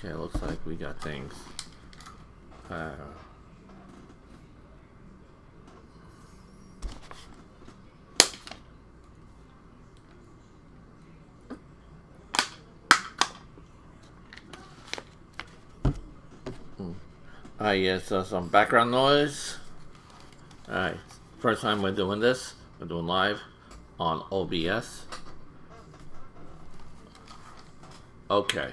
Okay, looks like we got things. Yes, some background noise. Alright, first time we're doing this. We're doing live on OBS. Okay.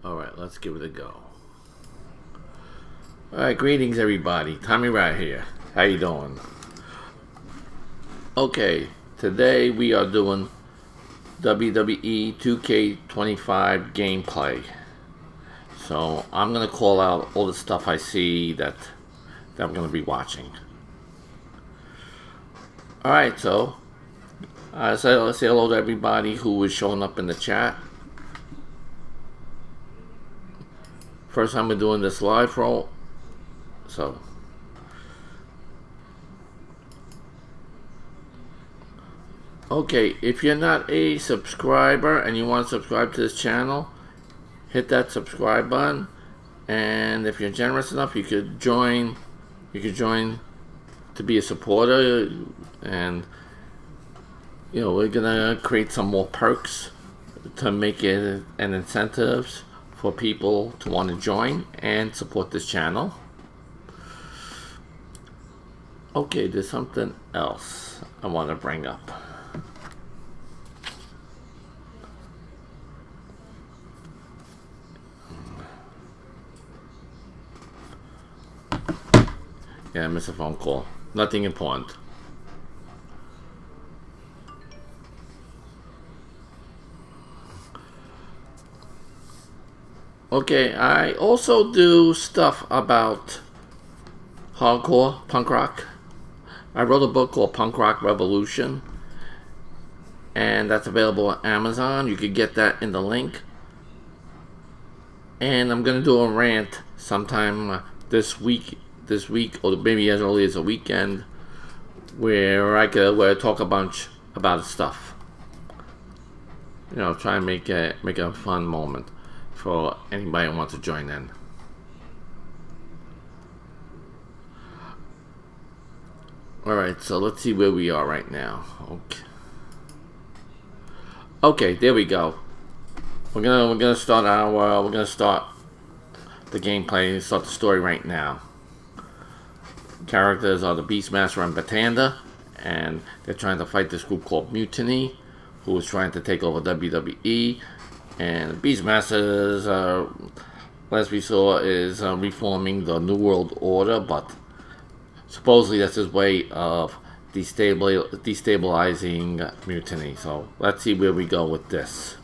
Alright, let's give it a go. Alright, greetings everybody. Tommy right here. How you doing? Okay, today we are doing WWE 2K25 gameplay. So I'm gonna call out all the stuff I see that I'm gonna be watching. Alright, so let's say hello to everybody who is showing up in the chat. First time we're doing this live roll. So okay, if you're not a subscriber and you want to subscribe to this channel, hit that subscribe button. And if you're generous enough, you could join to be a supporter. And you know, we're gonna create some more perks to make it an incentive for people to want to join and support this channel. Okay, there's something else I want to bring up. Yeah, I missed a phone call. Nothing important. Okay, I also do stuff about hardcore punk rock. I wrote a book called Punk Rock Revolution, and that's available on Amazon. You could get that in the link. And I'm gonna do a rant sometime this week, or maybe as early as a weekend, where I talk a bunch about stuff. You know, try and make it a fun moment for anybody who wants to join in. Alright, so let's see where we are right now. Okay, there we go. We're gonna start the gameplay, start the story right now. Characters are the Beastmaster and Batanda, and they're trying to fight this group called Mutiny, who is trying to take over WWE. And Beastmasters, as we saw, is reforming the New World Order, but supposedly that's his way of destabilizing Mutiny. So let's see where we go with this.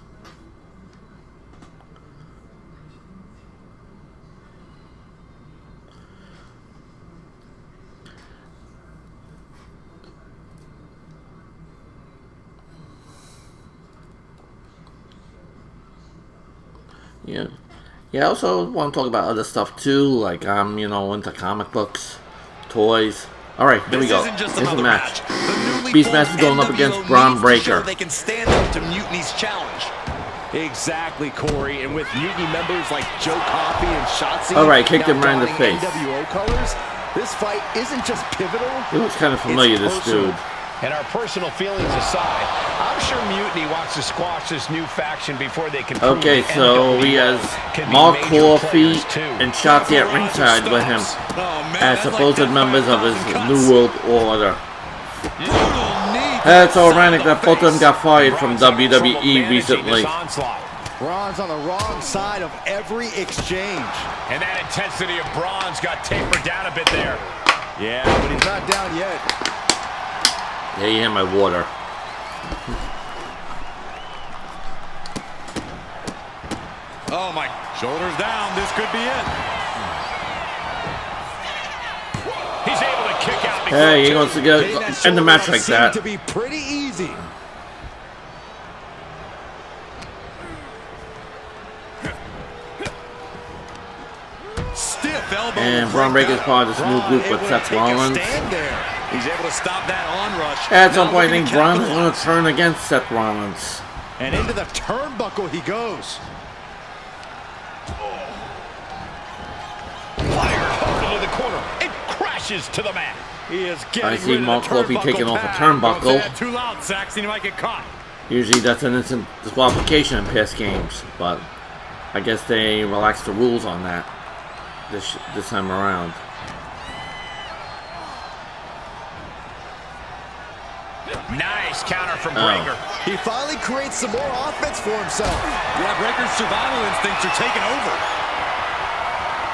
Yeah, I also want to talk about other stuff too, like I'm, into comic books, toys. Alright, here we go. Here's the match. Beastmaster going up against Braun Breaker. They can stand up to Mutiny's challenge. Exactly, Corey, and with Mutiny members like Joe Coffey and Shotzi. Alright, kicked him right in the face. NWO colors, this fight isn't just pivotal. He looks kind of familiar, this dude. And our personal feelings aside, I'm sure Mutiny wants to squash this new faction before they can prove Okay, so he has Mark Coffey and Shotzi at ringside with him as supposed members of his New World Order. It's ironic that both of them got fired from WWE recently. Braun's on the wrong side of every exchange. And that intensity of Braun's got tapered down a bit there. Yeah, but he's not down yet. Yeah, you had my water. Oh my, shoulders down, this could be it. He's able to kick out. Hey, he wants to go end the match like that. To be pretty easy. Stiff elbow. And Braun Breaker's part of this new group with Seth Rollins. He's able to stop that onrush. At some point, I think Braun is going to turn against Seth Rollins. And into the turnbuckle he goes. Fire hook into the corner. It crashes to the mat. He is getting I see Mark Kofi taking off a turnbuckle. Too loud, Saxton. He might get caught. Usually that's an instant disqualification in past games, but I guess they relaxed the rules on that this time around. Nice counter from Breakker. He finally creates some more offense for himself. Yeah, Breaker's survival instincts are taking over.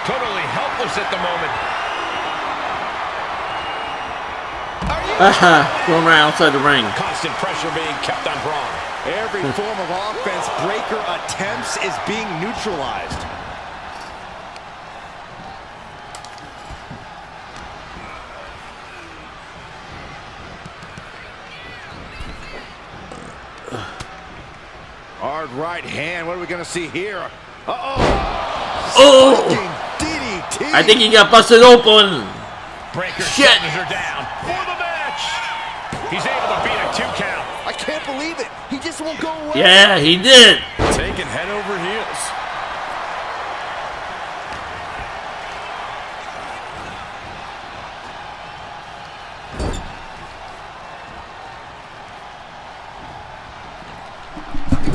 Totally helpless at the moment. Going right outside the ring. Constant pressure being kept on Braun. Every form of offense Breakker attempts is being neutralized. Hard right hand. What are we going to see here? Oh! DDT. I think he got busted open. Breakker Shit. shoulders her down for the match. He's able to beat a 2 count. I can't believe it. He just won't go away. Yeah, he did. Taking head over heels.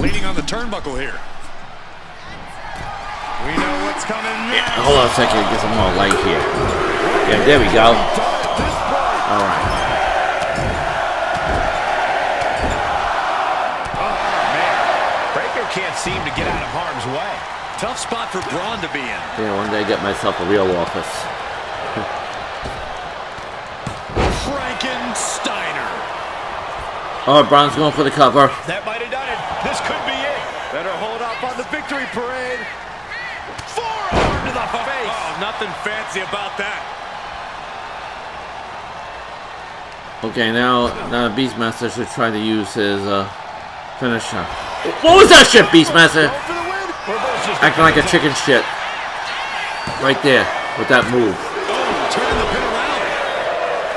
Leaning on the turnbuckle here. We know what's coming next. Hold on a second, get some more light here. Yeah, there we go. Alright. Breakker can't seem to get out of harm's way. Tough spot for Braun to be in. Yeah, one day I get myself a real office. Frankensteiner. Oh, Braun's going for the cover. That might have done it. This could be it. Better hold up on the victory parade. Forearm to the face. Oh, nothing fancy about that. Okay, now Beastmaster should try to use his finisher. What was that shit, Beastmaster? Acting like a chicken shit. Right there, with that move. Turning the pin around.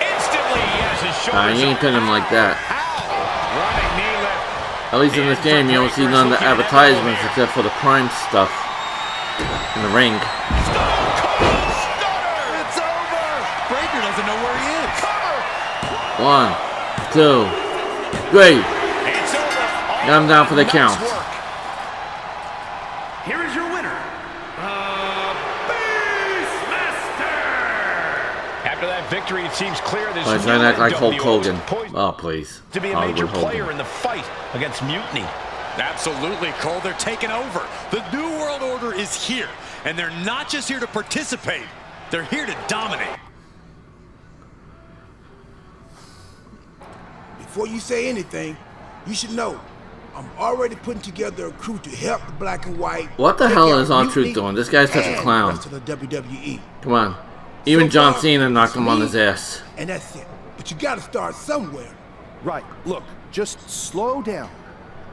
Instantly, he has his Nah, shoulders you ain't pin him like that. running knee lift. At least in this game, you don't see none of the advertisements except for the Prime stuff in the ring. It's over. Breakker doesn't know where he is. 1, 2, 3. It's over. Got him down for the Nice count. work. Here is your winner, After that victory, it seems clear there's Why trying to act like Hulk NWO Hogan? poised Oh, please. to be a Hollywood major Hogan. player in the fight against Mutiny. Absolutely, Cole. They're taking over. The New World Order is here. And they're not just here to participate. They're here to dominate. Before you say anything, you should know I'm already putting together a crew to help the Black and White. What the take hell out is R-Truth Mutiny doing? This guy's such a and clown. the rest of the WWE. Come on. Even So John far, Cena knocked it's him on me, his ass. And that's it. But you gotta start somewhere. Right. Look, just slow down.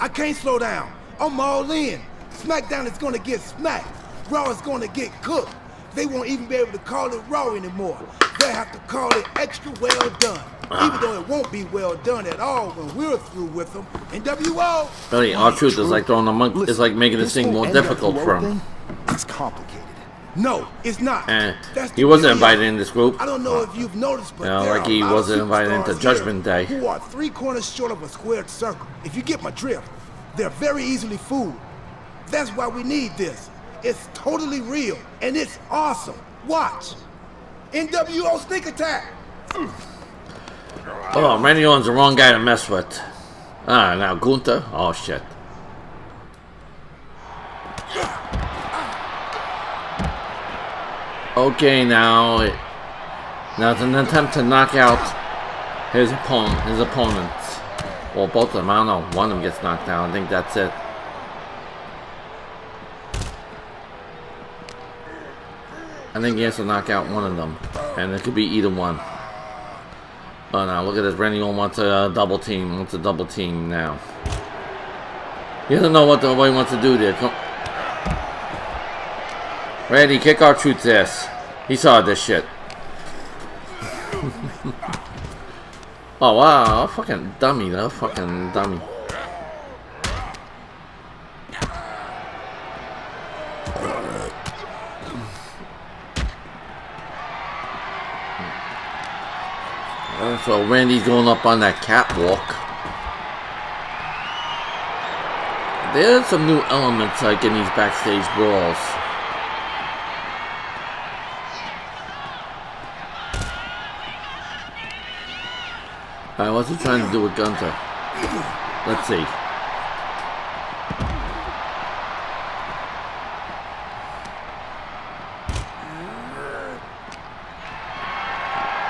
I can't slow down. I'm all in. SmackDown is gonna get smacked. Raw is gonna get cooked. They won't even be able to call it Raw anymore. They'll have to call it extra well done. Even though it won't be well done at all when we're through with them. NWO. Really, R-Truth is like throwing a monkey. It's like making this thing more difficult for him. It's complicated. No, it's not. And That's the he wasn't beauty of invited it. in this group. I don't know if you've noticed, but You know, there like are he a lot wasn't of invited into superstars Judgment here Day. who are 3 corners short of a squared circle. If you get my drift, they're very easily fooled. That's why we need this. It's totally real, and it's awesome. Watch. NWO Sneak Attack. Oh, Randy Orton's the wrong guy to mess with. Ah, now Gunther. Oh, shit. Okay, now it's an attempt to knock out his opponents. Well, both of them. I don't know. One of them gets knocked down. I think that's it. I think he has to knock out one of them, and it could be either one. Oh no, look at this. Randy Orton wants a double team. Wants a double team now. He doesn't know what he wants to do there. Come. Randy, kick R-Truth's ass. He saw this shit. Oh wow, fucking dummy, that fucking dummy. So Randy's going up on that catwalk. There's some new elements like in these backstage brawls. Alright, what's he trying to do with Gunther? Let's see.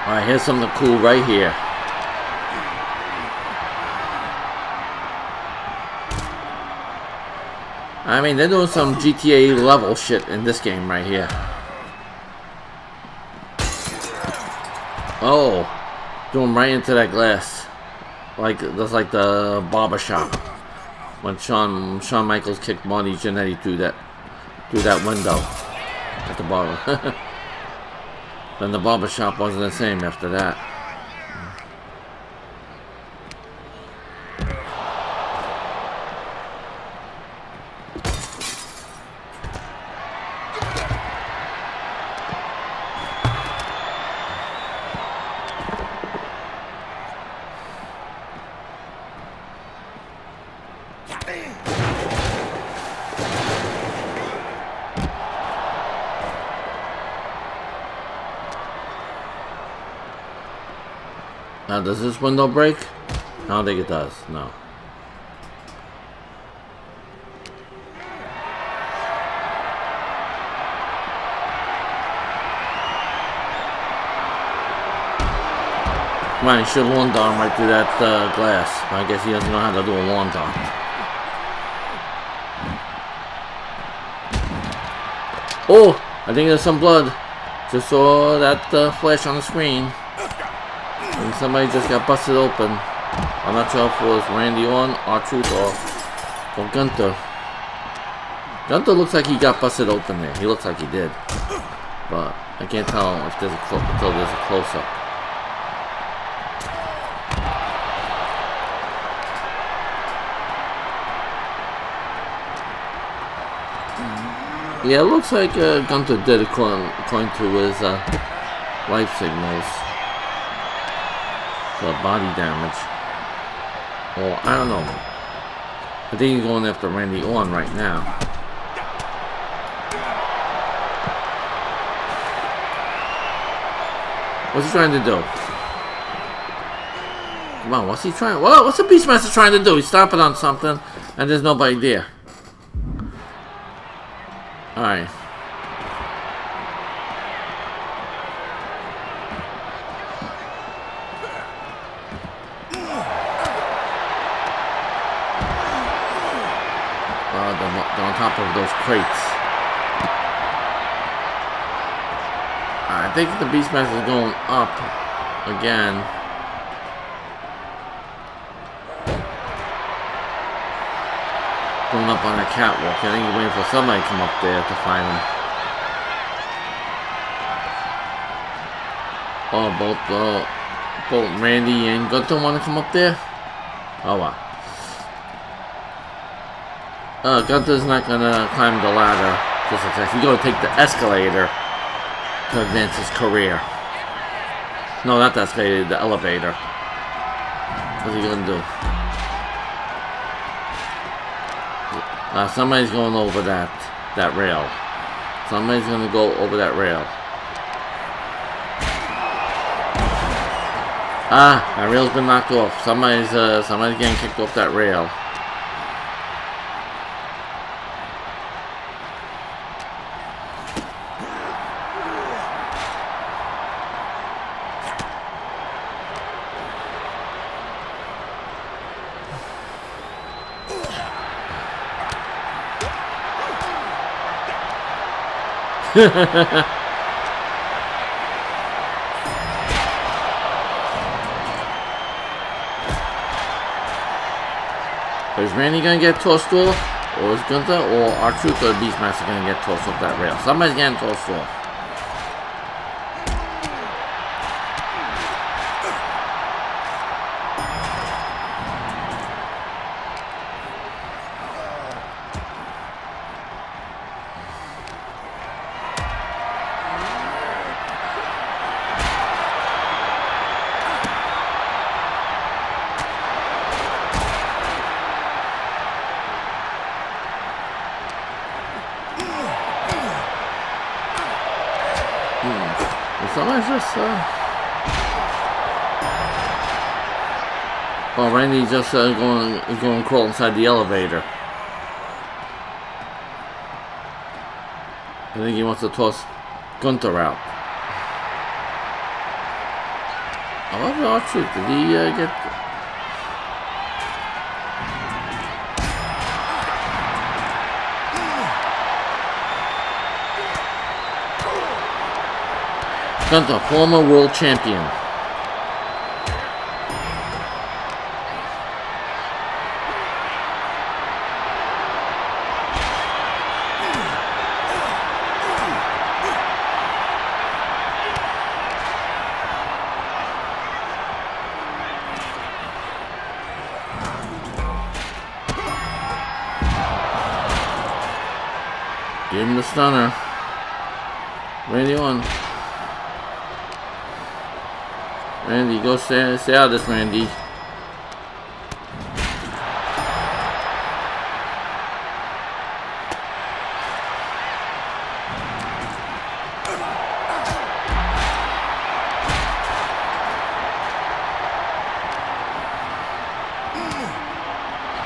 Alright, here's something cool right here. I mean, they're doing some GTA level shit in this game right here. Oh, doing right into that glass. Like, that's like the barber shop. When Shawn Michaels kicked Marty Jannetty through that window at the barber. Then the barber shop wasn't the same after that. Now, does this window break? I don't think it does. No. Come on, he should have lawn dart right through that glass. I guess he doesn't know how to do a lawn dart. Oh, I think there's some blood. Just saw that flash on the screen. And somebody just got busted open. I'm not sure if it was Randy Orton, R-Truth, or Gunther. Gunther looks like he got busted open there. He looks like he did. But I can't tell if there's until there's a close-up. Yeah, it looks like Gunther did according to his life signals. Body damage. Well, I don't know. I think he's going after Randy Orton right now. What's he trying to do? Come on, what's he trying? What's the Beastmaster trying to do? He's stomping on something, and there's nobody there. Alright. On top of those crates. I think the Beastmaster is going up again. Going up on a catwalk. I think he's waiting for somebody to come up there to find him. Oh, both Randy and Gunther want to come up there? Oh wow. Gunther's not gonna climb the ladder just a second. He's gonna take the escalator to advance his career. No, not the escalator, the elevator. What's he gonna do? Somebody's going over that rail. Somebody's gonna go over that rail. That rail's been knocked off. Somebody's getting kicked off that rail. Is Randy gonna get tossed off? Or is Gunther or R-Truth or Beastmaster gonna get tossed off that rail? Somebody's getting tossed off. Somebody's just oh, Randy's just going to crawl inside the elevator. I think he wants to toss Gunther out. I love the R-Truth. Did he get... Gunther, former world champion. Give him the stunner. Randy on. Randy, go stay out of this, Randy.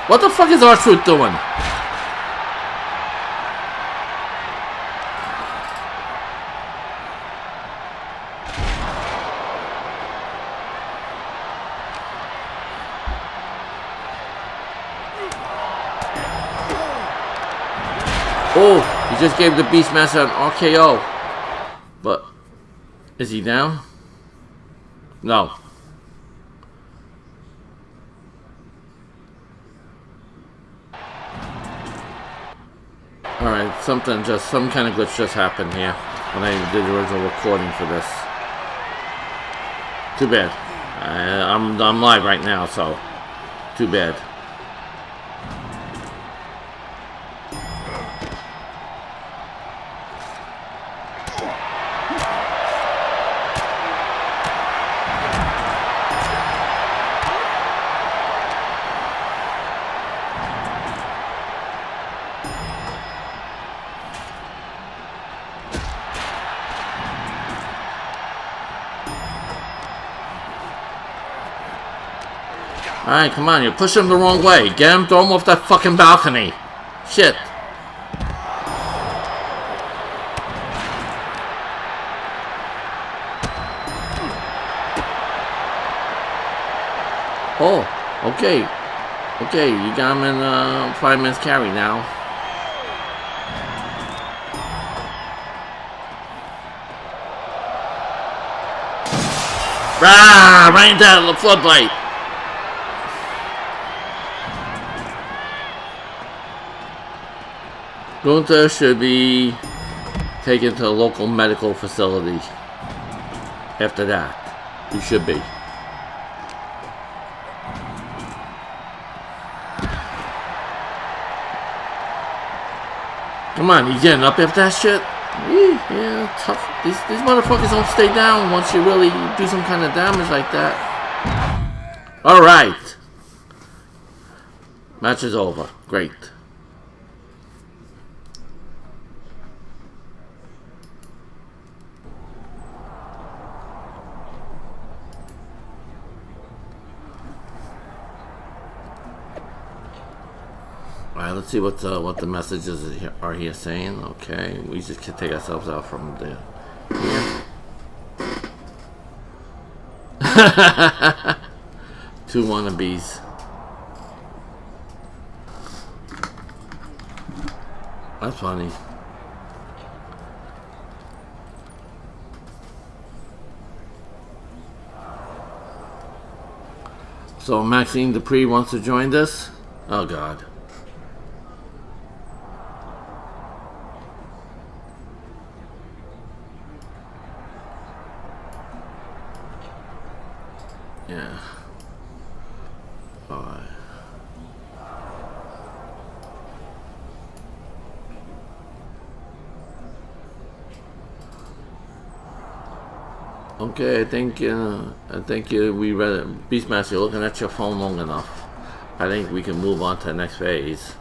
What the fuck is R-Truth doing? Oh, he just gave the Beastmaster an RKO. But, is he down? No. Alright, some kind of glitch just happened here when I did the original recording for this. Too bad. I'm live right now, so too bad. Alright, come on, you're pushing him the wrong way. Get him, throw him off that fucking balcony. Shit. Oh, okay. Okay, you got him in 5 minutes carry now. Rah! Right into the floodlight. Gunther should be taken to a local medical facility. After that, he should be. Come on, you getting up after that shit? Yeah, tough. These motherfuckers don't stay down once you really do some kind of damage like that. Alright. Match is over. Great. Alright, let's see what the messages are here saying. Okay, we just can take ourselves out from there. Yeah. Two wannabes. That's funny. So Maxine Dupree wants to join this? Oh God. Yeah. Alright. Okay, I think we read it. Beastmaster, you're looking at your phone long enough. I think we can move on to the next phase.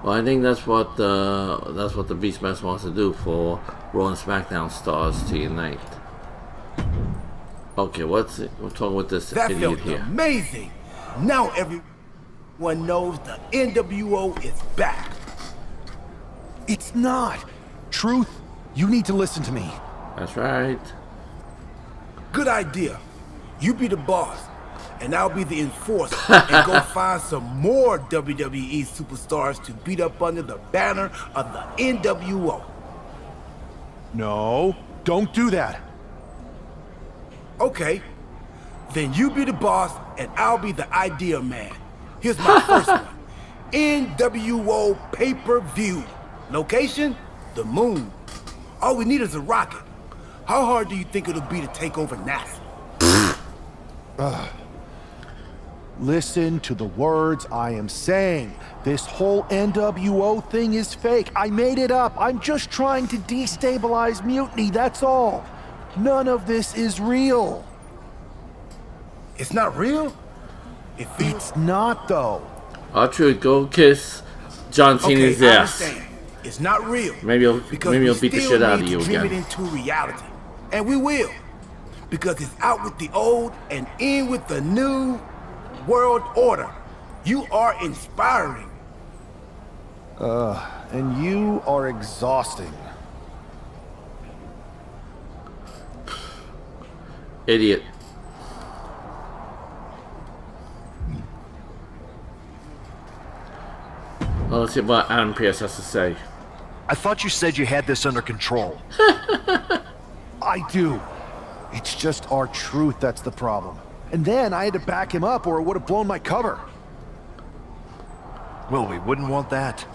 Well, I think that's what the Beastmaster wants to do for Raw and SmackDown stars to unite. Okay, we're talking with this That idiot felt here. amazing. Now everyone knows the NWO is back. It's not. Truth, you need to listen to me. That's right. Good idea. You be the boss, and I'll be the enforcer, and go find some more WWE superstars to beat up under the banner of the NWO. No, don't do that. Okay, then you be the boss, and I'll be the idea man. Here's my first one. NWO pay-per-view. Location? The moon. All we need is a rocket. How hard do you think it'll be to take over NASA? Listen to the words I am saying. This whole NWO thing is fake. I made it up. I'm just trying to destabilize Mutiny, that's all. None of this is real. It's not real? It feels... It's not, though. R-Truth, go kiss John Cena's Okay, I ass. understand. It's not real. Maybe he'll because beat we the still shit out of need you to dream again. it into reality. And we will. Because it's out with the old and in with the new world order. You are inspiring. And you are exhausting. Idiot. Well, let's see what Adam Pearce has to say. I thought you said you had this under control. I do. It's just our truth that's the problem. And then I had to back him up or it would have blown my cover. Well, we wouldn't want that.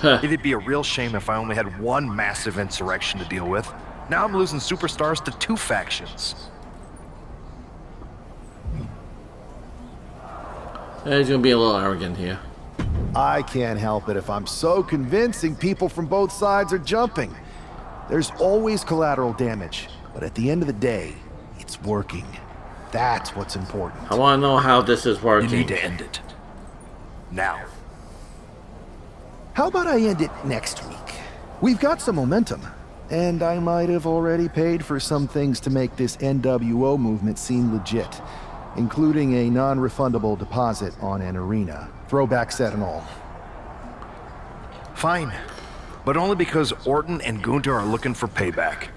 It'd be a real shame if I only had one massive insurrection to deal with. Now I'm losing superstars to 2 factions. He's gonna be a little arrogant here. I can't help it if I'm so convincing people from both sides are jumping. There's always collateral damage, but at the end of the day, it's working. That's what's important. I want to know how this is You working. need to end it. Now. How about I end it next week? We've got some momentum, and I might have already paid for some things to make this NWO movement seem legit, including a non-refundable deposit on an arena. Throwback set and all. Fine. But only because Orton and Gunther are looking for payback.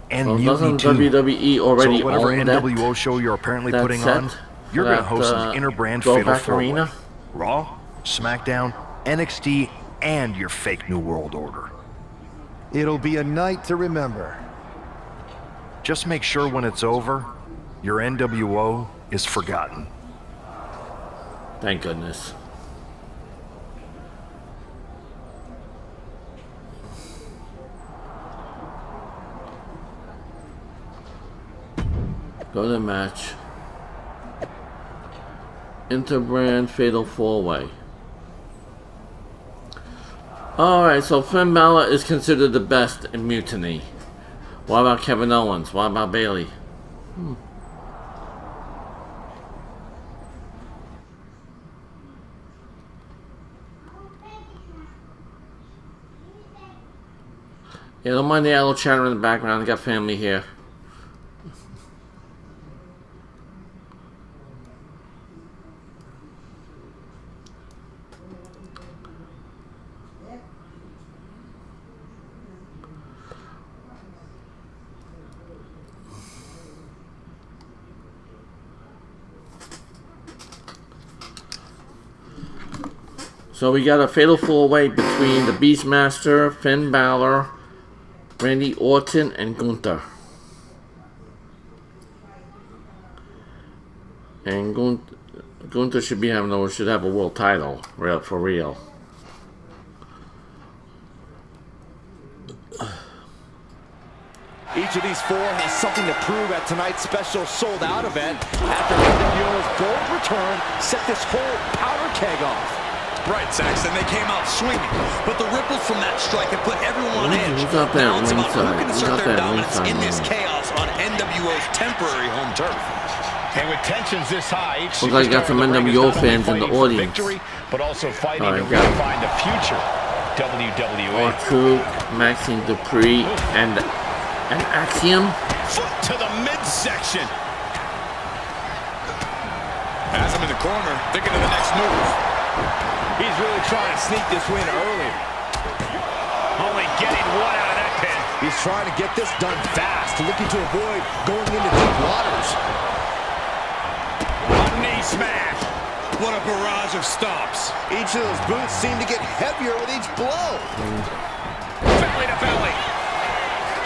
And Well, Mutiny doesn't too. WWE already So whatever own NWO show you're apparently that putting set on, you're going to for host that, an inter-brand fatal throwback four-way. arena? Raw, SmackDown, NXT, and your fake New World Order. It'll be a night to remember. Just make sure when it's over, your NWO is forgotten. Thank goodness. Go to the match. Interbrand Fatal 4-Way. Alright, so Finn Balor is considered the best in Mutiny. What about Kevin Owens? What about Bayley? Yeah, don't mind the idle chatter in the background. I got family here. So we got a fatal 4-way between the Beastmaster, Finn Balor, Randy Orton, and Gunther. And Gunther should have a world title, for real. Each of these 4 has something to prove at tonight's special sold-out event after NWO's gold return set this whole powder keg off. Right, Saxton, they came out swinging, but the ripples from that strike have put everyone on edge. Who's up there Now it's about who ringside? can Who's assert up their there dominance ringside, in this man? chaos on NWO's temporary home turf. And with tensions this high, each Looks like you got some superstar in the ring is NWO not only fans in the fighting for audience. victory, but also fighting Alright, to got it. redefine the future WWE. R-Truth, Maxine Dupree, and Axiom. Foot to the midsection. Has him in the corner, thinking of the next move. He's really trying to sneak this win early. Only getting one out of that pin. He's trying to get this done fast, looking to avoid going into deep waters. A knee smash. What a barrage of stomps. Each of those boots seem to get heavier with each blow. Belly to belly.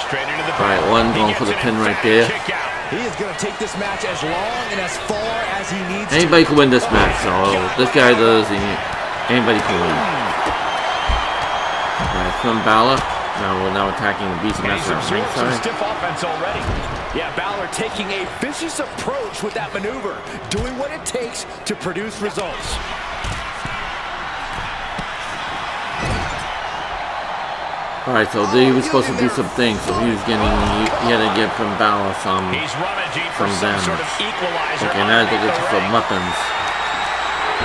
Straight into the All right, one going for the pin right there. He is going to take this match as long and as far as he needs to. Anybody can win this match, so this guy does. Anybody can win. All right, Finn Balor. Now we're attacking the Beastmaster at ringside. Stiff offense already. Yeah, Balor taking a vicious approach with that maneuver, doing what it takes to produce results. All right, so he was supposed to do some things, so he had to give Finn Balor some damage. Okay, now he's looking for some weapons.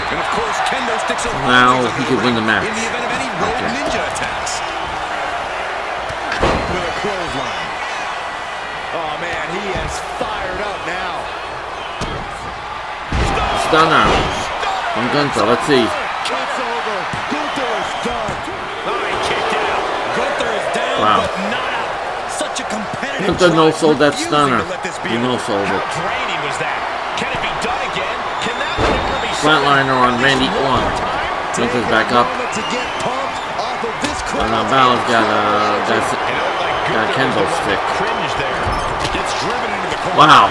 And of course, kendo sticks are Now he could win the match. in the event of any rogue ninja attacks. With a clothesline. Oh man, he is fired up now. Stunner from Gunther. Let's see. It's over. Gunther is done. Gunther is down, Wow. but not out. Such a competitive. Gunther no-sold that Refusing stunner. to let this be He no-sold How it. draining was that? Can it be done again? Can that maneuver be Flatliner on Randy Orton. Gunther's back up. To get pumped off of this And now Balor's got a kendo stick. Cringe there. Gets driven into the corner. Wow.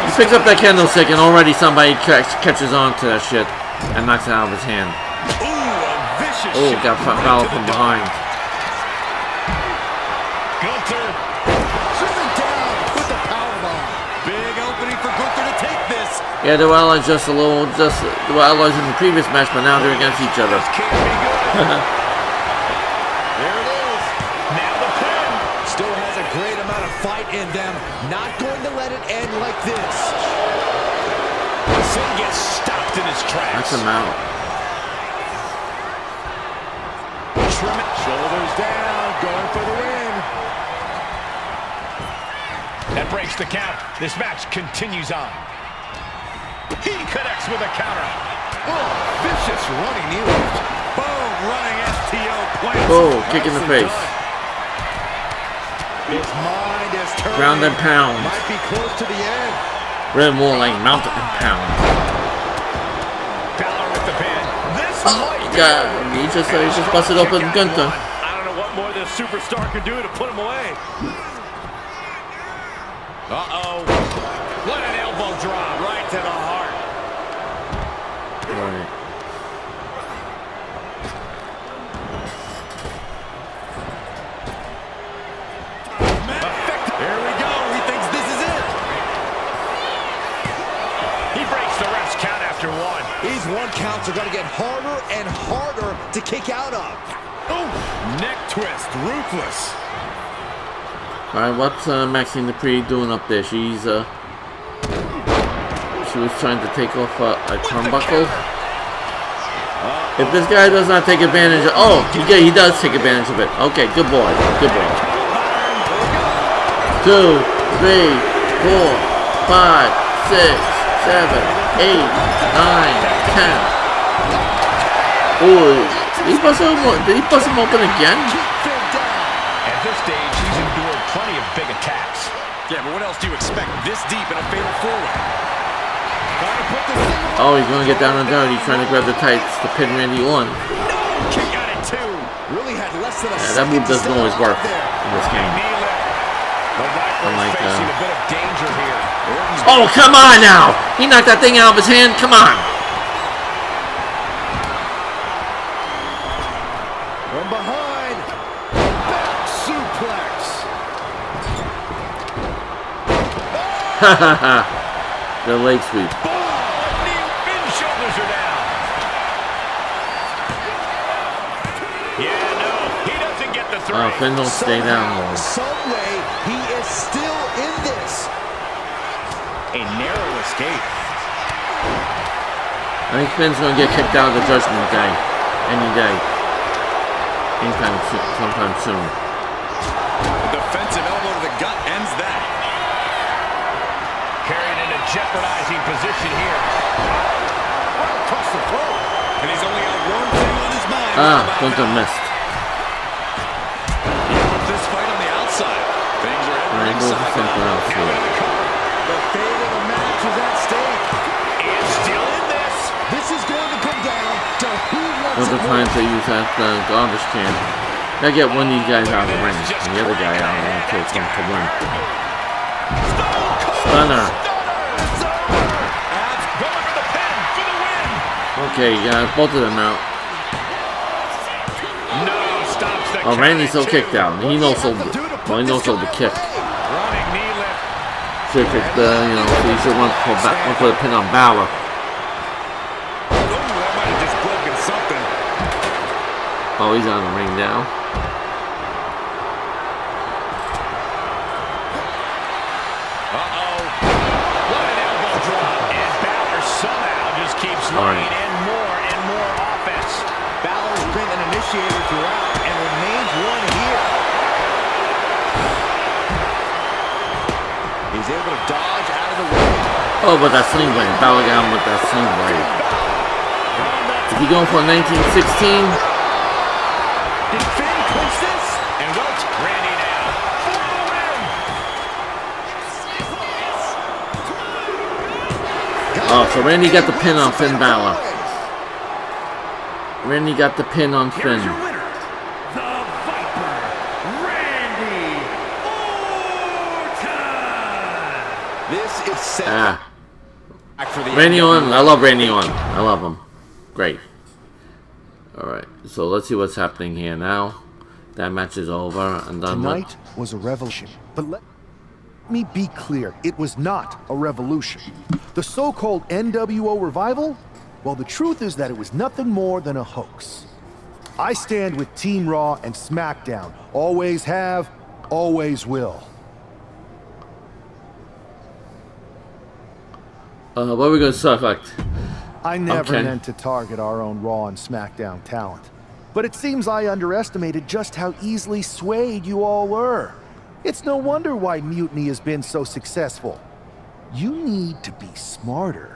He picks up that kendo stick and already somebody catches on to that shit and knocks it out of his hand. Ooh, a vicious Oh, shot got right Balor to from the behind. Gunther. Driven down with the powerbomb. Big opening for Gunther to take this. Yeah, they were allies they were allies in the previous match, but now they're against each other. Can't be good. There it is. Now the pin. Still has a great amount of fight in them. Not going to let it end like this. Sin gets stopped in his tracks. That's him out. Trim it. Shoulders down. Going for the win. That breaks the count. This match continues on. He connects with a counter. Oh, vicious running knee lift. Boom, running STO plants. Oh, kick in the face. His mind is turning. Ground and pound. Might be close to the end. Red more like mountain and pound. Balor with the pin. This Oh, might be God. He just busted open Gunther. I don't know what more this superstar can do to put him away. Uh-oh. What an elbow drop right to the heart. Right. Here we go. He thinks this is it. He breaks the ref's count after one. These one counts are going to get harder and harder to kick out of. Oh, neck twist, ruthless. Alright, what's Maxine Dupree doing up there? She was trying to take off a turnbuckle. If this guy does not take advantage of... Oh, he does take advantage of it. Okay, good boy. Good boy. 2, 3, 4, 5, 6, 7, 8, 9, 10. Oh, did he bust him open again? At this stage, he's endured plenty of big attacks. Yeah, but what else do you expect this deep in a fatal four-way? Oh, he's going to get down and dirty, trying to grab the tights to pin Randy Orton. Kick out at two. Really had less than a Yeah, that move doesn't always work in this game. Unlike, Facing a bit of danger here. oh, come on now! He knocked that thing out of his hand. Come on! From behind, back suplex. Ha ha ha! The leg sweep. Shoulders are down. Yeah, no, he doesn't get the three. Finn don't stay down long. Some way, he is still in this. A narrow escape. I think Finn's going to get kicked out of the Judgment Day any day. sometime soon. A defensive elbow to the gut ends that. Carried into jeopardizing position here. Right across the throat. And he's only got one thing on his mind. Gunther missed. He wants this fight on the outside. Things are heading inside. Something else here. The fate of the match is at stake. It's still in this. This is going to come down to who wants Gunther it trying more. to use that garbage can. Gotta get one of these guys out of the ring. And the other guy out of the ring until it's going to win. Stunner. Going for the pin for the win. Okay, both of them out. No, stops the Oh, Randy's still count. kicked out. He knows so the kick. Running knee lift. Should kick the, so he should went for the pin on Balor. That might have just broken something. Oh, he's on the ring now. Uh-oh. What an elbow drop. And Balor somehow just keeps laying in more offense. Balor's been an initiator throughout and remains one here. He's able to dodge out of the way. Oh, but that sling blade. Balor got him with that sling blade. Is he going for a 1916? Did Finn clinch this? And Wilt, Randy now for the win. Oh, so Randy got the pin on Finn Balor. Randy got the pin on Finn. Here's your winner, the Viper, Randy Orton. This is set back for the Randy Orton. I love Randy Orton. I love him. Great. Alright, so let's see what's happening here now. That match is over. And then Tonight was a revolution. But let me be clear, it was not a revolution. The so-called NWO revival? Well, the truth is that it was nothing more than a hoax. I stand with Team Raw and SmackDown. Always have, always will. what are we going to select? I never Okay. meant to target our own Raw and SmackDown talent. But it seems I underestimated just how easily swayed you all were. It's no wonder why Mutiny has been so successful. You need to be smarter.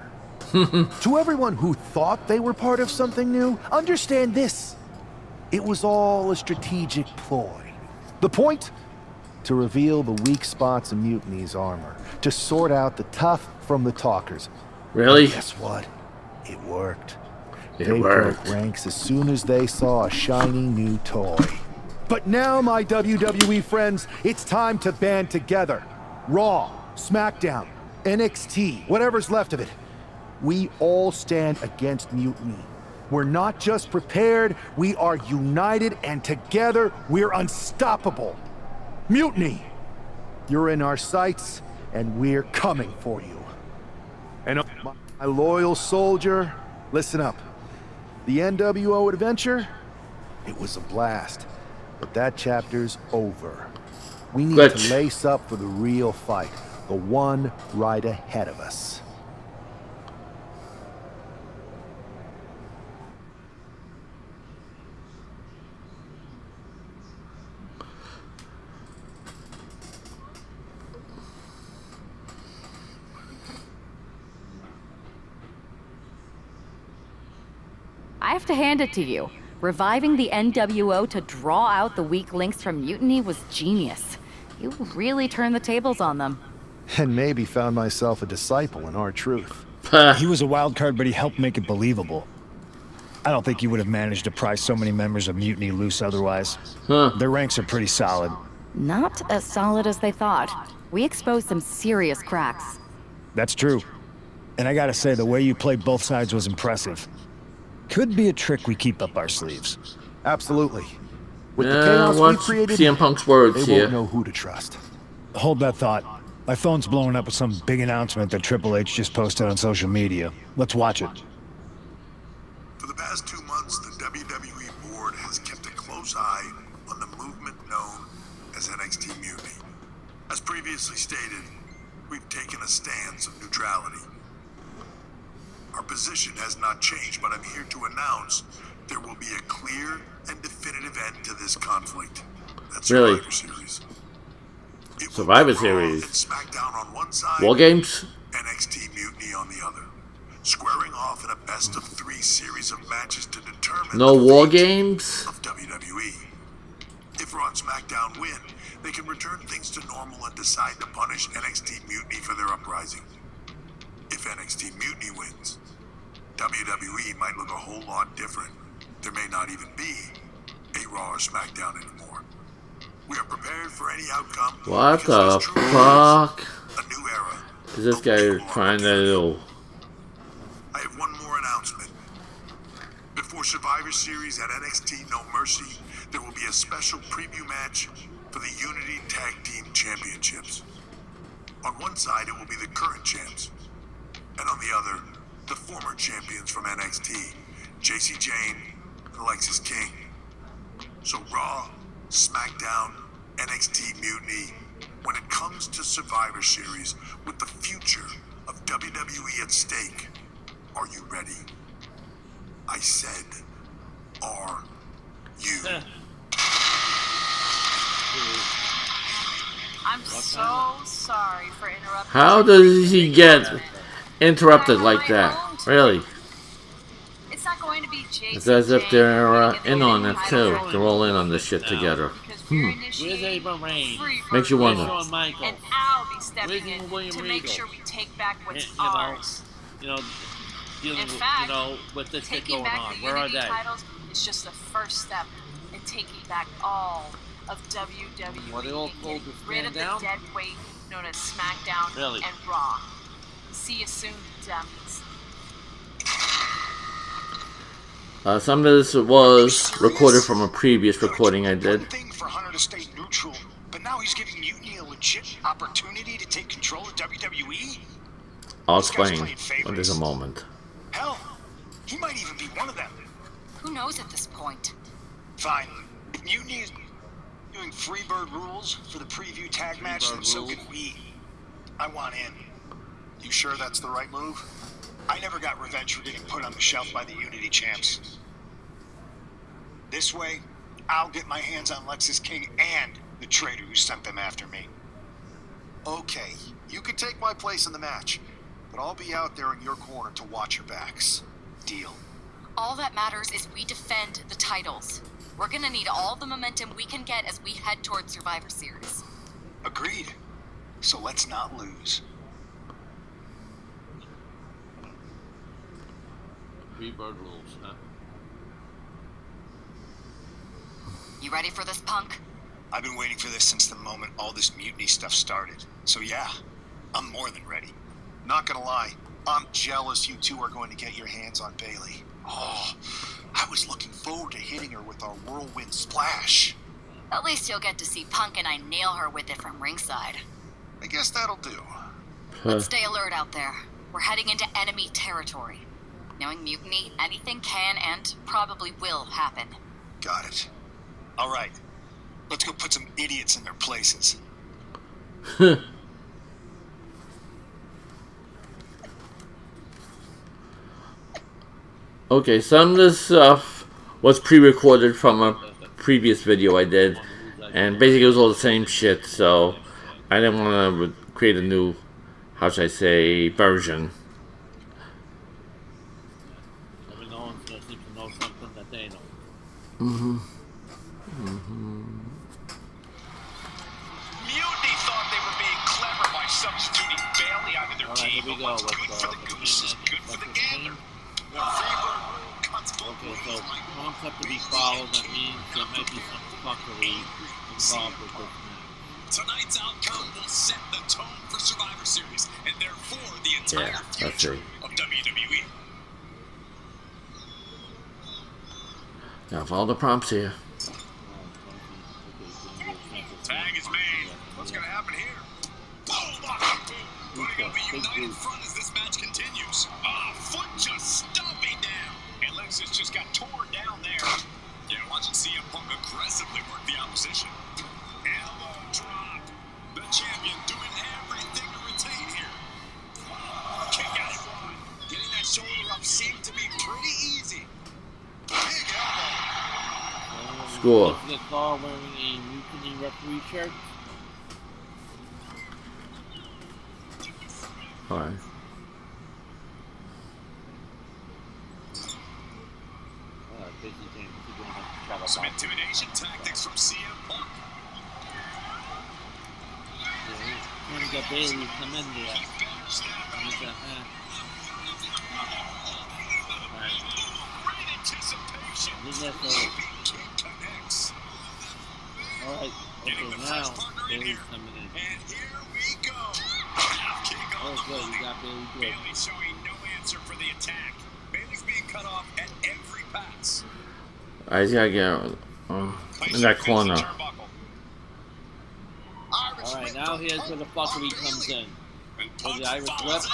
To everyone who thought they were part of something new, understand this. It was all a strategic ploy. The point? To reveal the weak spots in Mutiny's armor. To sort out the tough from the talkers. Really? Guess what? It worked. It They worked. broke ranks as soon as they saw a shiny new toy. But now, my WWE friends, it's time to band together. Raw, SmackDown, NXT, whatever's left of it. We all stand against Mutiny. We're not just prepared, we are united, and together we're unstoppable. Mutiny, you're in our sights, and we're coming for you. And my loyal soldier, listen up. The NWO adventure, it was a blast, but that chapter's over. We need Good. to lace up for the real fight, the one right ahead of us. I have to hand it to you. Reviving the NWO to draw out the weak links from Mutiny was genius. You really turned the tables on them. And maybe found myself a disciple in our truth. He was a wild card, but he helped make it believable. I don't think you would have managed to pry so many members of Mutiny loose otherwise. Their ranks are pretty solid. Not as solid as they thought. We exposed some serious cracks. That's true. And I gotta say, the way you played both sides was impressive. Could be a trick we keep up our sleeves. Absolutely. With the Yeah, chaos we what's created, CM Punk's words they here? won't know who to trust. Hold that thought. My phone's blowing up with some big announcement that Triple H just posted on social media. Let's watch it. For the past 2 months, the WWE board has kept a close eye on the movement known as NXT Unity. As previously stated, we've taken a stance of neutrality. Our position has not changed, but I'm here to announce there will be a clear and definitive end to this conflict. That's Really? Survivor Series. It will Survivor be Raw Series. and SmackDown on one side, War Games? NXT Mutiny on the other, squaring off in a best-of-3 series of matches to determine No the War fate Games? of WWE. If Raw and SmackDown win, they can return things to normal and decide to punish NXT Mutiny for their uprising. If NXT Mutiny wins, WWE might look a whole lot different. There may not even be a Raw or SmackDown anymore. We are prepared for any outcome. What because the this truly fuck is a new era. is this guy trying to do? I have one more announcement. Before Survivor Series at NXT No Mercy, there will be a special preview match for the Unity Tag Team Championships. On one side, it will be the current champs, and on the other, the former champions from NXT, JC Jane and Lexis King. So Raw, SmackDown, NXT Mutiny, when it comes to Survivor Series with the future of WWE at stake, are you ready? I said, are you? I'm so sorry for interrupting. How does he get interrupted like that? Really? It's not going to be Jason. It's as if they're Jane in on it too. getting They're all in on this shit together. because we're initiating freebird Makes you wonder. rules, and I'll be stepping in to make sure we take back what's ours. Dealing In with, fact, with this shit taking going back on. the Where are Unity they? titles is just the first step in taking back all of WWE Were they all and told getting to rid stand of down? the dead weight known as SmackDown Really? and Raw. See you soon, dummies. Some of this was recorded from a previous recording I did. One thing for Hunter to stay neutral, but now he's giving Mutiny a legit opportunity to take control of WWE? I'll This guy's explain playing when favorites. there's a moment. Hell, he might even be one of them. Who knows at this point? Fine. If Mutiny is doing freebird rules for the preview tag match, then so can we. I want in. You sure that's the right move? I never got revenge for getting put on the shelf by the Unity champs. This way, I'll get my hands on Lexis King and the traitor who sent them after me. Okay, you can take my place in the match, but I'll be out there in your corner to watch your backs. Deal. All that matters is we defend the titles. We're gonna need all the momentum we can get as we head towards Survivor Series. Agreed. So let's not lose. Freebird rules, huh? You ready for this, Punk? I've been waiting for this since the moment all this Mutiny stuff started. So yeah, I'm more than ready. Not gonna lie, I'm jealous you two are going to get your hands on Bayley. Oh, I was looking forward to hitting her with our whirlwind splash. At least you'll get to see Punk and I nail her with it from ringside. I guess that'll do. Let's stay alert out there. We're heading into enemy territory. Knowing Mutiny, anything can and probably will happen. Got it. All right. Let's go put some idiots in their places. Okay, some of this stuff was pre-recorded from a previous video I did, and basically it was all the same shit, so I didn't want to create a new, how should I say, version. Everyone seems to know something that they know. Mutiny thought they were being clever by substituting Bayley out of their team. Here we go. What's good for the goose is good for the gander. The freebird rule cuts both Okay, ways. so prompts have to be followed. That means there might be some fuckery involved with this match. Tonight's outcome will set the tone for Survivor Series, and therefore the entire future of WWE. Now follow the prompts here. Tag is made. What's going to happen here? Boom! Putting up a united front as this match continues. Foot just stomping down. And Lexis just got torn down there. Yeah, watching CM Punk aggressively work the opposition. Elbow drop. The champion doing everything to retain here. Kick out at one. Getting that shoulder up seemed to be pretty easy. Big elbow. Score. The car wearing a Mutiny referee shirt. Alright. Some intimidation tactics from CM Punk. Trying to get Bayley to come in there. Great anticipation. Alright, okay, now Bayley's coming in. And here we go. Oh, good, you got Bayley good. Bayley showing no answer for the attack. Bayley's being cut off at every pass. I just gotta get in that corner. Alright, now here's where the fuckery comes in. So the Irish whip. That's a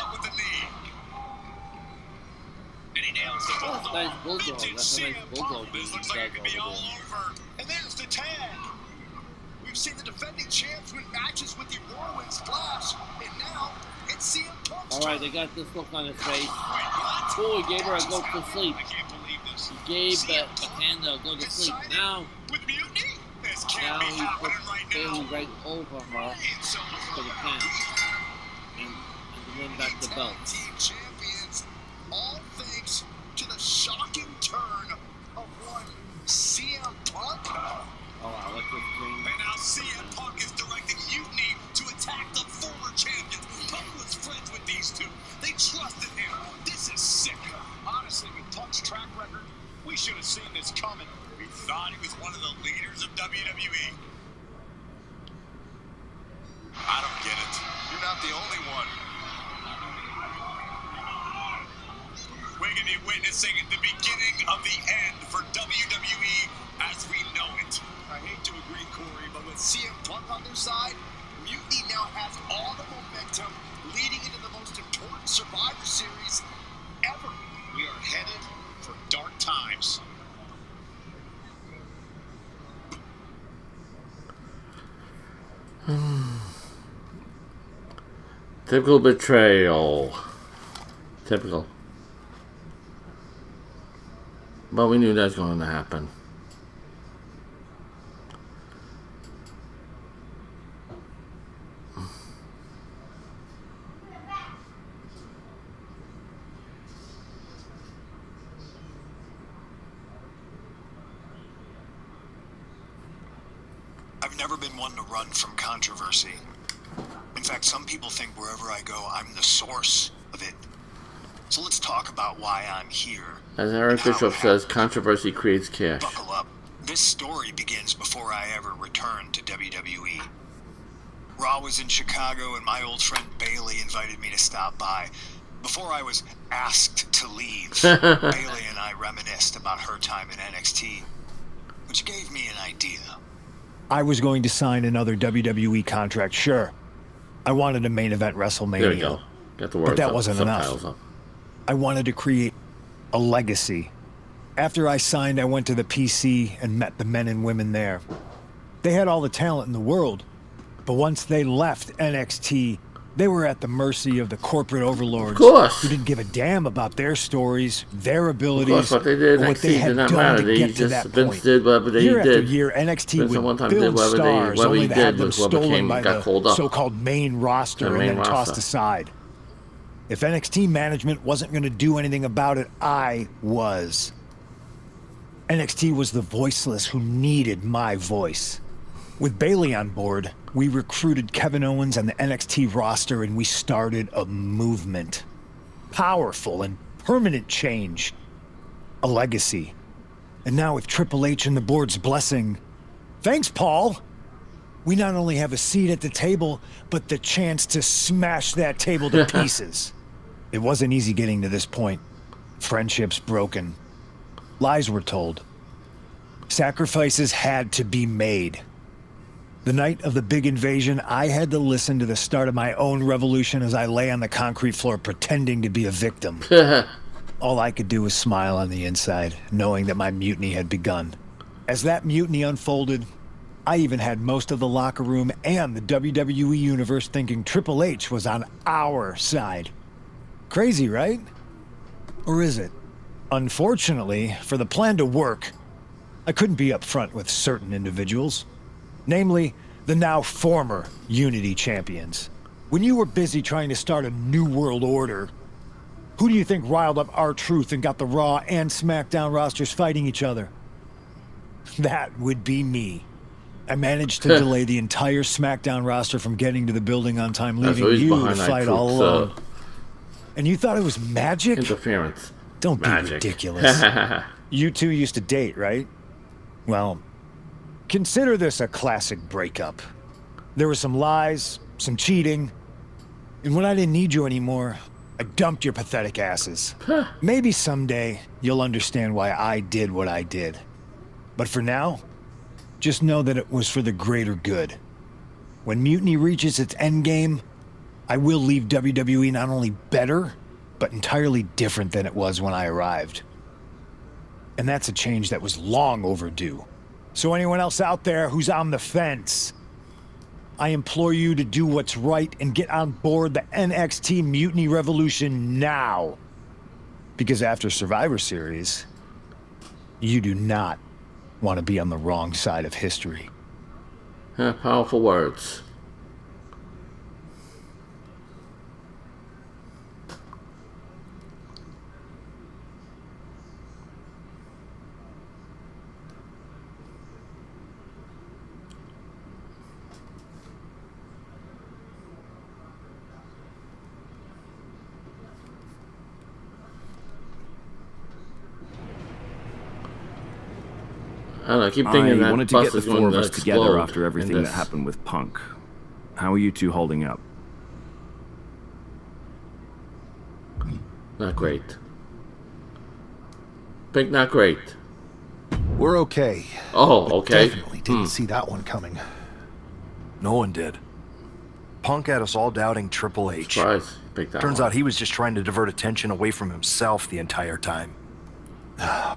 nice bulldog. That's a nice bulldog. This looks like it could be all over. And there's the tag. We've seen the defending champs win matches with the whirlwind splash, and now it's CM Punk's Alright, they got this look on his face. Oh, he gave her a go to sleep. He gave Batanda a go to sleep. Now he put Bayley right over her for the pin. And to win back the belt. Champions, all thanks to the shocking turn of one CM Punk. Oh wow, look at green. And now CM Punk is directing Mutiny to attack the former champions. Punk was friends with these two. They trusted him. This is sick. Honestly, with Punk's track record, we should have seen this coming. We thought he was one of the leaders of WWE. I don't get it. You're not the only one. We're going to be witnessing the beginning of the end for WWE as we know it. I hate to agree, Corey, but with CM Punk on their side, Mutiny now has all the momentum leading into the most important Survivor Series ever. We are headed for dark times. Typical betrayal. Typical. But we knew that was going to happen. I've never been one to run from controversy. In fact, some people think wherever I go, I'm the source of it. So let's talk about why I'm here. As Eric Bishop says, controversy creates cash. Buckle up. This story begins before I ever returned to WWE. Raw was in Chicago and my old friend Bayley invited me to stop by. Before I was asked to leave, Bayley and I reminisced about her time in NXT, which gave me an idea. I was going to sign another WWE contract, sure. I wanted a main event WrestleMania. There we go. Got the words but that up, wasn't enough. up. I wanted to create a legacy. After I signed, I went to the PC and met the men and women there. They had all the talent in the world, but once they left NXT, they were at the mercy of the corporate overlords who didn't give a damn about their stories, their abilities, Of course, what they did, or what they had done to get to that Vince point. did whatever they Year did. after year, NXT Vince would one time build did whatever stars, whatever only he to have did them was what stolen became by got the called up. so-called main roster and then tossed aside. If NXT management wasn't going to do anything about it, I was. NXT was the voiceless who needed my voice. With Bayley on board, we recruited Kevin Owens and the NXT roster and we started a movement. Powerful and permanent change. A legacy. And now with Triple H and the board's blessing, thanks, Paul! We not only have a seat at the table, but the chance to smash that table to pieces. It wasn't easy getting to this point. Friendships broken. Lies were told. Sacrifices had to be made. The night of the big invasion, I had to listen to the start of my own revolution as I lay on the concrete floor pretending to be a victim. All I could do was smile on the inside, knowing that my mutiny had begun. As that mutiny unfolded, I even had most of the locker room and the WWE Universe thinking Triple H was on our side. Crazy, right? Or is it? Unfortunately, for the plan to work, I couldn't be upfront with certain individuals. Namely, the now former Unity champions. When you were busy trying to start a new world order, who do you think riled up R-Truth and got the Raw and SmackDown rosters fighting each other? That would be me. I managed to delay the entire SmackDown roster from getting to the building on time, leaving you to fight all alone. And you thought it was magic? Interference. Don't be ridiculous. You two used to date, right? Well, consider this a classic breakup. There were some lies, some cheating, and when I didn't need you anymore, I dumped your pathetic asses. Maybe someday you'll understand why I did what I did. But for now, just know that it was for the greater good. When Mutiny reaches its endgame, I will leave WWE not only better, but entirely different than it was when I arrived. And that's a change that was long overdue. So anyone else out there who's on the fence, I implore you to do what's right and get on board the NXT Mutiny Revolution now. Because after Survivor Series, you do not want to be on the wrong side of history. Powerful words. I don't know, I keep thinking that wanted to get the four of us together after everything that happened with Punk. How are you two holding up? Not great. Think not great. We're okay. Oh, okay. Definitely didn't see that one coming. No one did. Punk had us all doubting Triple H. Surprise. Pick that Turns one. out he was just trying to divert attention away from himself the entire time.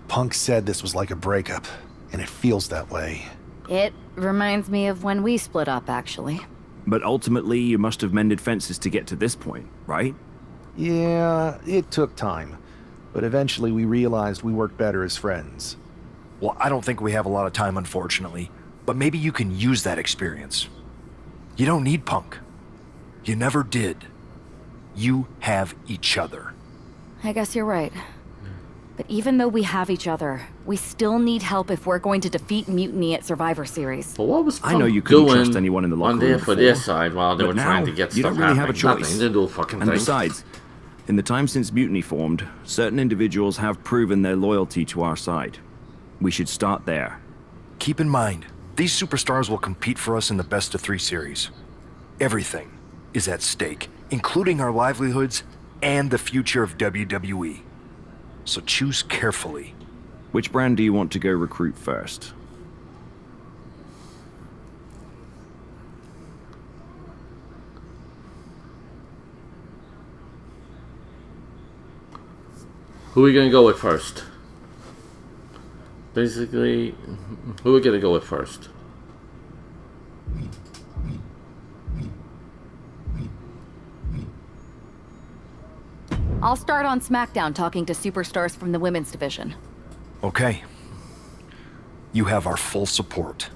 Punk said this was like a breakup, and it feels that way. It reminds me of when we split up, actually. But ultimately, you must have mended fences to get to this point, right? Yeah, it took time. But eventually we realized we worked better as friends. Well, I don't think we have a lot of time, unfortunately. But maybe you can use that experience. You don't need Punk. You never did. You have each other. I guess you're right. But even though we have each other, we still need help if we're going to defeat Mutiny at Survivor Series. But what was Punk I know you couldn't doing trust anyone in the locker on room there for their side while they were trying to get you stuff don't really happening? have a choice. Nothing. They didn't do a fucking And thing. besides, in the time since Mutiny formed, certain individuals have proven their loyalty to our side. We should start there. Keep in mind, these superstars will compete for us in the best-of-3 series. Everything is at stake, including our livelihoods and the future of WWE. So choose carefully. Which brand do you want to go recruit first? Who are we gonna go with first? Basically, who are we gonna go with first? I'll start on SmackDown talking to superstars from the women's division. Okay. You have our full support.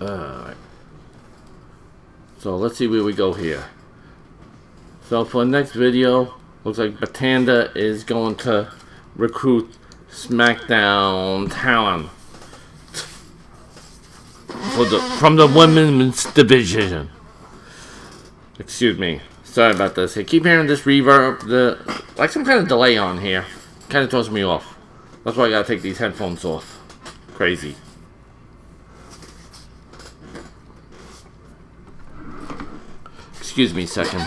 Alright. So let's see where we go here. So for the next video, looks like Batanda is going to recruit SmackDown talent from the women's division. Excuse me. Sorry about this. I keep hearing this reverb, like some kind of delay on here. Kind of throws me off. That's why I gotta take these headphones off. Crazy. Excuse me a second.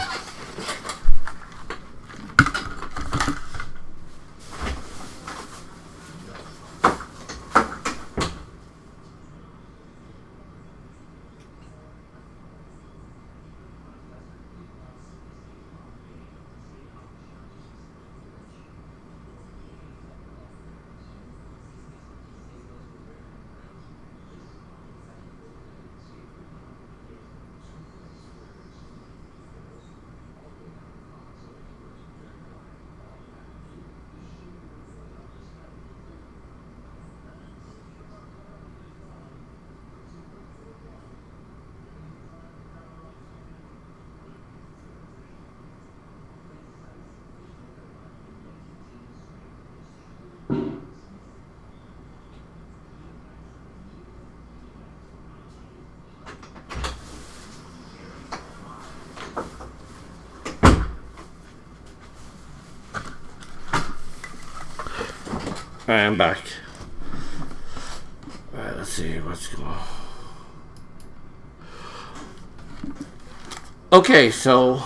I'm back. Alright, let's see what's going on. Okay, so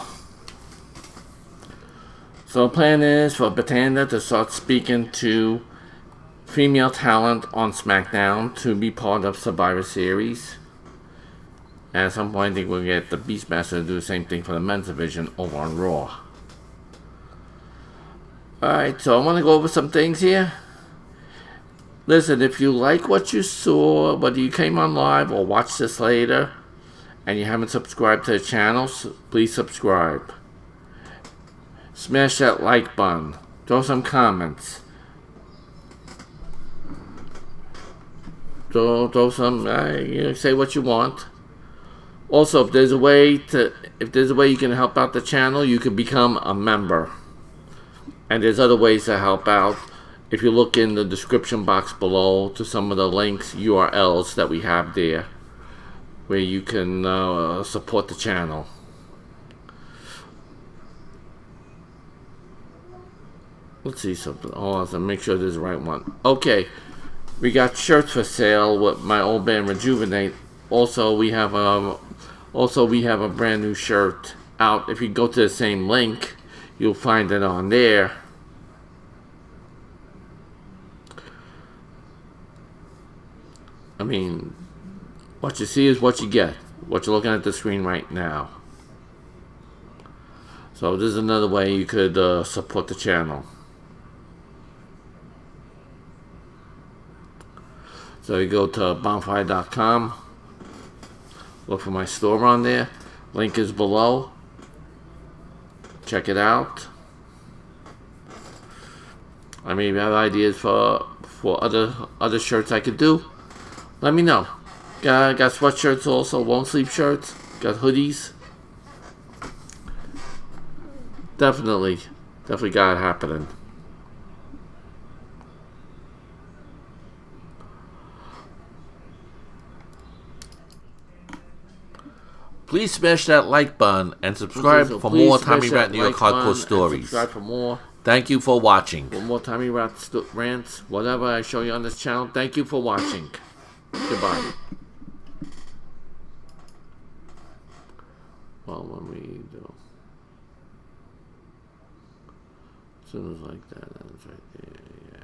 the plan is for Batanda to start speaking to female talent on SmackDown to be part of Survivor Series. And at some point, I think we'll get the Beastmaster to do the same thing for the men's division over on Raw. Alright, so I want to go over some things here. Listen, if you like what you saw, whether you came on live or watched this later, and you haven't subscribed to the channel, please subscribe. Smash that like button. Throw some comments. Throw some, say what you want. Also, if there's a way you can help out the channel, you can become a member. And there's other ways to help out. If you look in the description box below to some of the links, URLs that we have there, where you can support the channel. Let's see something. Oh, let's make sure this is the right one. Okay, we got shirts for sale with my old band Rejuvenate. Also, we have a brand new shirt out. If you go to the same link, you'll find it on there. I mean, what you see is what you get. What you're looking at the screen right now. So this is another way you could support the channel. So you go to bonfire.com. Look for my store on there. Link is below. Check it out. I mean, if you have ideas for other shirts I could do, let me know. Got sweatshirts also, long sleeve shirts. Got hoodies. Definitely got it happening. Please smash that like button and subscribe for more Tommy Rat New York Hardcore stories. Subscribe for more. Thank you for watching. For more Tommy Rat rants, whatever I show you on this channel, thank you for watching. Goodbye. Well, when we do, as soon as like that, that's right there. Yeah.